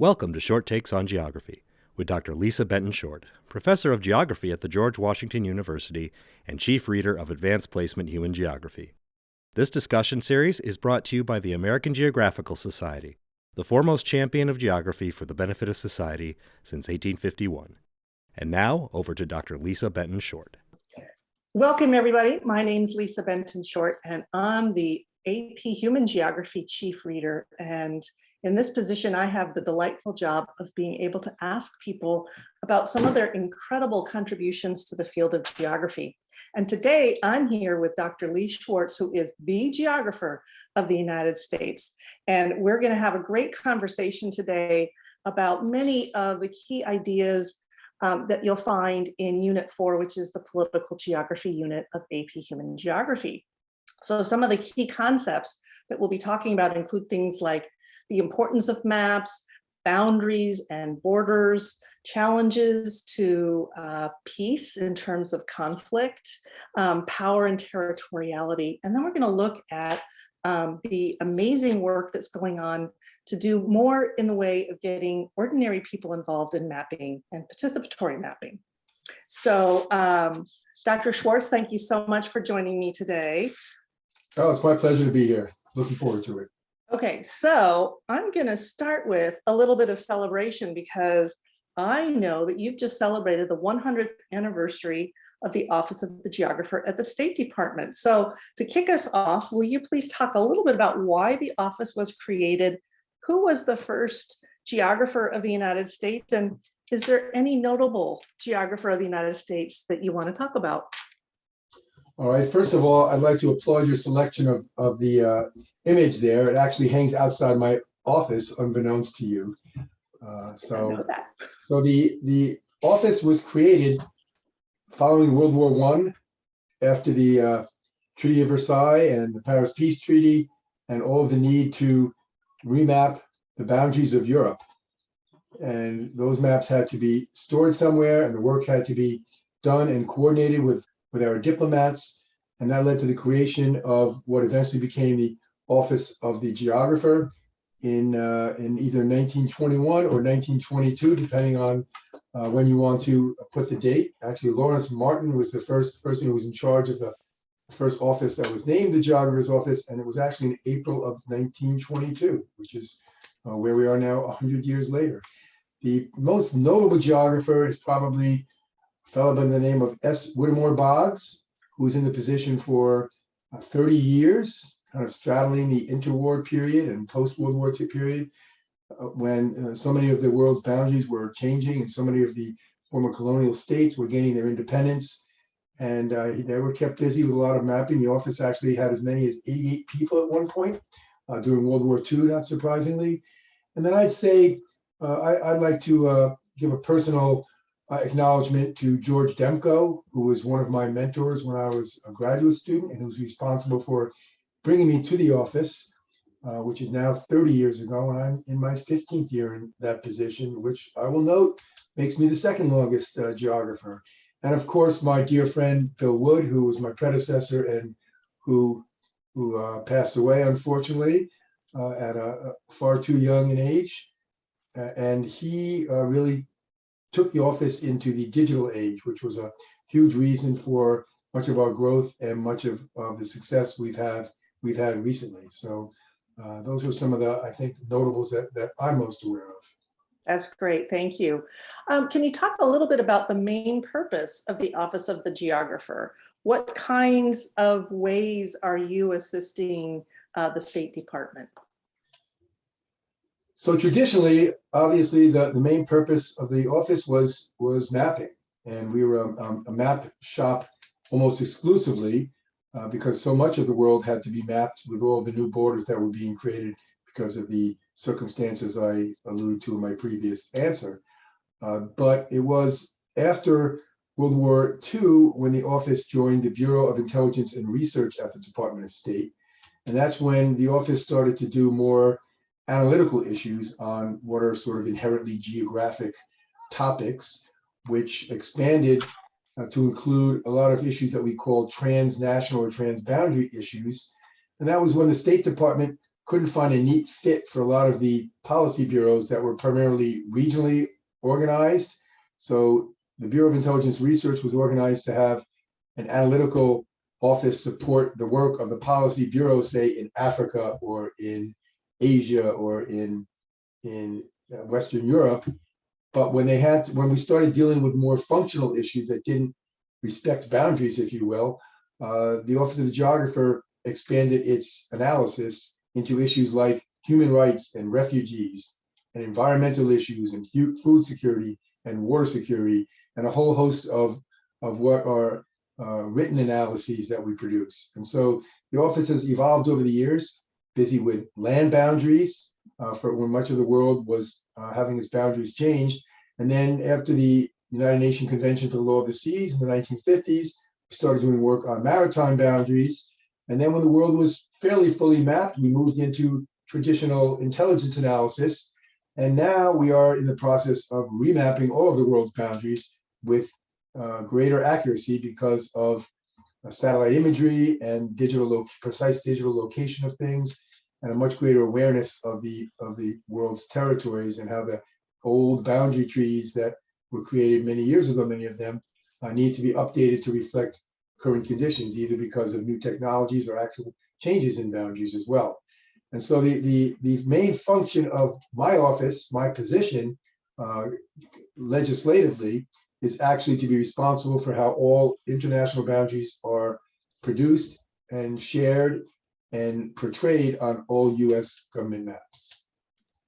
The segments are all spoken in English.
Welcome to Short Takes on Geography with Dr. Lisa Benton-Short, Professor of Geography at the George Washington University and Chief Reader of Advanced Placement Human Geography. This discussion series is brought to you by the American Geographical Society, the foremost champion of geography for the benefit of society since 1851. And now, over to Dr. Lisa Benton-Short. Welcome, everybody. My name's Lisa Benton-Short, and I'm the AP Human Geography Chief Reader. And in this position, I have the delightful job of being able to ask people about some of their incredible contributions to the field of geography. And today I'm here with Dr. Lee Schwartz, who is the geographer of the United States. And we're going to have a great conversation today about many of the key ideas that you'll find in Unit 4, which is the Political Geography unit of AP Human Geography. So some of the key concepts that we'll be talking about include things like the importance of maps, boundaries and borders, challenges to peace in terms of conflict, power and territoriality. And then we're going to look at the amazing work that's going on to do more in the way of getting ordinary people involved in mapping and participatory mapping. So Dr. Schwartz, thank you so much for joining me today. Oh, it's my pleasure to be here. Looking forward to it. Okay, so I'm going to start with a little bit of celebration because I know that you've just celebrated the 100th anniversary of the Office of the Geographer at the State Department. So to kick us off, will you please talk a little bit about why the office was created? Who was the first geographer of the United States? And is there any notable geographer of the United States that you want to talk about? All right. First of all, I'd like to applaud your selection of the image there. It actually hangs outside my office, unbeknownst to you. So the office was created following World War I, after the Treaty of Versailles and the Paris Peace Treaty, and all of the need to remap the boundaries of Europe. And those maps had to be stored somewhere, and the work had to be done and coordinated with our diplomats. And that led to the creation of what eventually became the Office of the Geographer in either 1921 or 1922, depending on when you want to put the date. Actually, Lawrence Martin was the first person who was in charge of the first office that was named the Geographer's Office, and it was actually in April of 1922, which is where we are now 100 years later. The most notable geographer is probably a fellow by the name of S. Whittemore Boggs, who was in the position for 30 years, kind of straddling the interwar period and post-World War II period, when so many of the world's boundaries were changing and so many of the former colonial states were gaining their independence. And they were kept busy with a lot of mapping. The office actually had as many as 88 people at one point during World War II, not surprisingly. And then I'd say I'd like to give a personal acknowledgement to George Demko, who was one of my mentors when I was a graduate student and who was responsible for bringing me to the office, which is now 30 years ago, and I'm in my 15th year in that position, which I will note makes me the second longest geographer. And of course, my dear friend Bill Wood, who was my predecessor and who passed away, unfortunately, at a far too young an age. And he really took the office into the digital age, which was a huge reason for much of our growth and much of the success we've had recently. So those are some of the, I think, notables that I'm most aware of. That's great, thank you. Can you talk a little bit about the main purpose of the Office of the Geographer? What kinds of ways are you assisting the State Department? So traditionally, obviously, the main purpose of the office was mapping, and we were a map shop almost exclusively because so much of the world had to be mapped with all the new borders that were being created because of the circumstances I alluded to in my previous answer. But it was after World War II when the office joined the Bureau of Intelligence and Research at the Department of State, and that's when the office started to do more analytical issues on what are sort of inherently geographic topics, which expanded to include a lot of issues that we call transnational or transboundary issues. And that was when the State Department couldn't find a neat fit for a lot of the policy bureaus that were primarily regionally organized. So the Bureau of Intelligence Research was organized to have an analytical office support the work of the policy bureau, say in Africa or in Asia or in Western Europe. But when we started dealing with more functional issues that didn't respect boundaries, if you will, the Office of the Geographer expanded its analysis into issues like human rights and refugees and environmental issues and food security and water security and a whole host of what are written analyses that we produce. And so the office has evolved over the years, busy with land boundaries for when much of the world was having its boundaries changed. And then after the United Nations Convention for the Law of the Seas in the 1950s, we started doing work on maritime boundaries. And then when the world was fairly fully mapped, we moved into traditional intelligence analysis. And now we are in the process of remapping all of the world's boundaries with greater accuracy because of satellite imagery and precise digital location of things, and a much greater awareness of the world's territories and how the old boundary treaties that were created many years ago, many of them, need to be updated to reflect current conditions, either because of new technologies or actual changes in boundaries as well. And so the main function of my office, my position legislatively, is actually to be responsible for how all international boundaries are produced and shared and portrayed on all US government maps.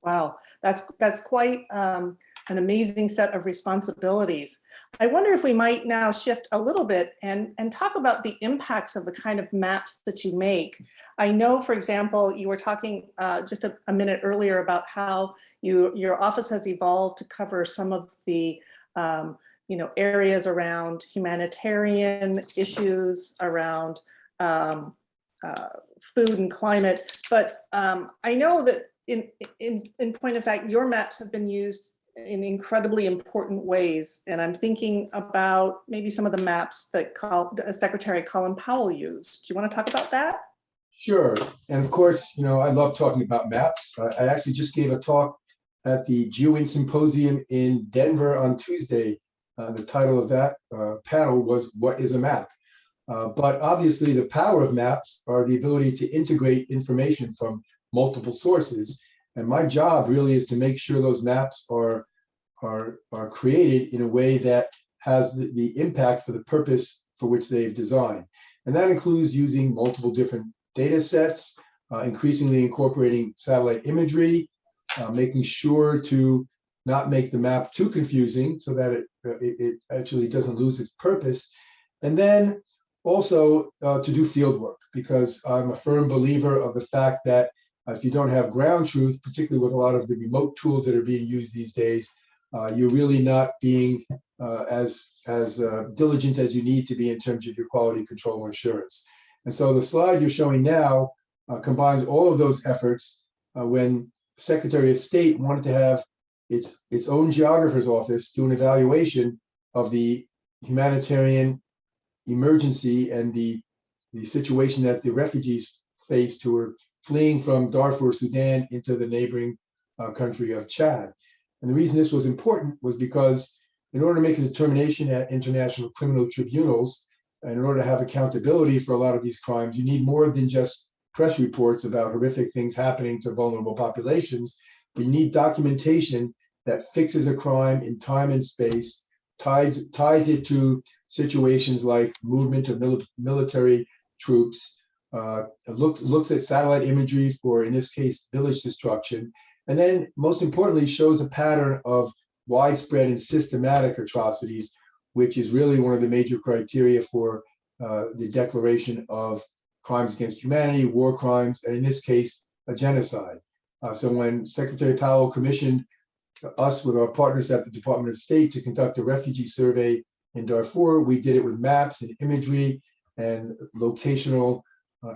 Wow, that's quite an amazing set of responsibilities. I wonder if we might now shift a little bit and talk about the impacts of the kind of maps that you make. I know, for example, you were talking just a minute earlier about how your office has evolved to cover some of the areas around humanitarian issues, around food and climate. But I know that in point of fact, your maps have been used in incredibly important ways. And I'm thinking about maybe some of the maps that Secretary Colin Powell used. Do you want to talk about that? Sure. And of course, I love talking about maps. I actually just gave a talk at the GeoInt Symposium in Denver on Tuesday. The title of that panel was "What is a Map?" But obviously the power of maps are the ability to integrate information from multiple sources. And my job really is to make sure those maps are created in a way that has the impact for the purpose for which they've designed. And that includes using multiple different data sets, increasingly incorporating satellite imagery, making sure to not make the map too confusing so that it actually doesn't lose its purpose. And then also to do field work, because I'm a firm believer of the fact that if you don't have ground truth, particularly with a lot of the remote tools that are being used these days, you're really not being as diligent as you need to be in terms of your quality control assurance. And so the slide you're showing now combines all of those efforts when Secretary of State wanted to have its own geographer's office do an evaluation of the humanitarian emergency and the situation that the refugees faced who were fleeing from Darfur, Sudan, into the neighboring country of Chad. And the reason this was important was because in order to make a determination at international criminal tribunals, and in order to have accountability for a lot of these crimes, you need more than just press reports about horrific things happening to vulnerable populations, but you need documentation that fixes a crime in time and space, ties it to situations like movement of military troops, looks at satellite imagery for, in this case, village destruction, and then most importantly shows a pattern of widespread and systematic atrocities, which is really one of the major criteria for the declaration of crimes against humanity, war crimes, and in this case, a genocide. So when Secretary Powell commissioned us with our partners at the Department of State to conduct a refugee survey in Darfur, we did it with maps and imagery and locational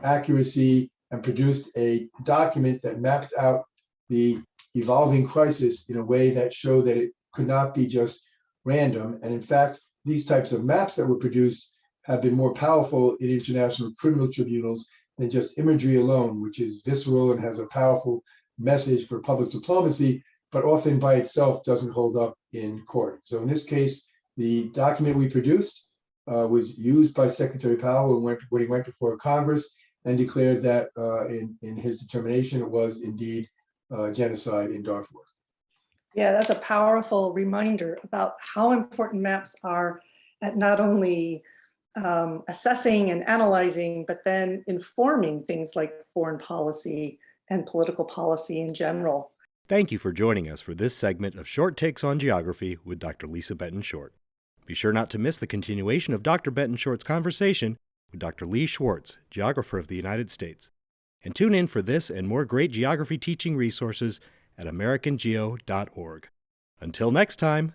accuracy, and produced a document that mapped out the evolving crisis in a way that showed that it could not be just random. And in fact, these types of maps that were produced have been more powerful in international criminal tribunals than just imagery alone, which is visceral and has a powerful message for public diplomacy, but often by itself doesn't hold up in court. So in this case, the document we produced was used by Secretary Powell when he went before Congress and declared that in his determination it was indeed genocide in Darfur. Yeah, that's a powerful reminder about how important maps are at not only assessing and analyzing, but then informing things like foreign policy and political policy in general. Thank you for joining us for this segment of Short Takes on Geography with Dr. Lisa Benton-Short. Be sure not to miss the continuation of Dr. Benton-Short's conversation with Dr. Lee Schwartz, Geographer of the United States. And tune in for this and more great geography teaching resources at AmericanGeo.org. Until next time.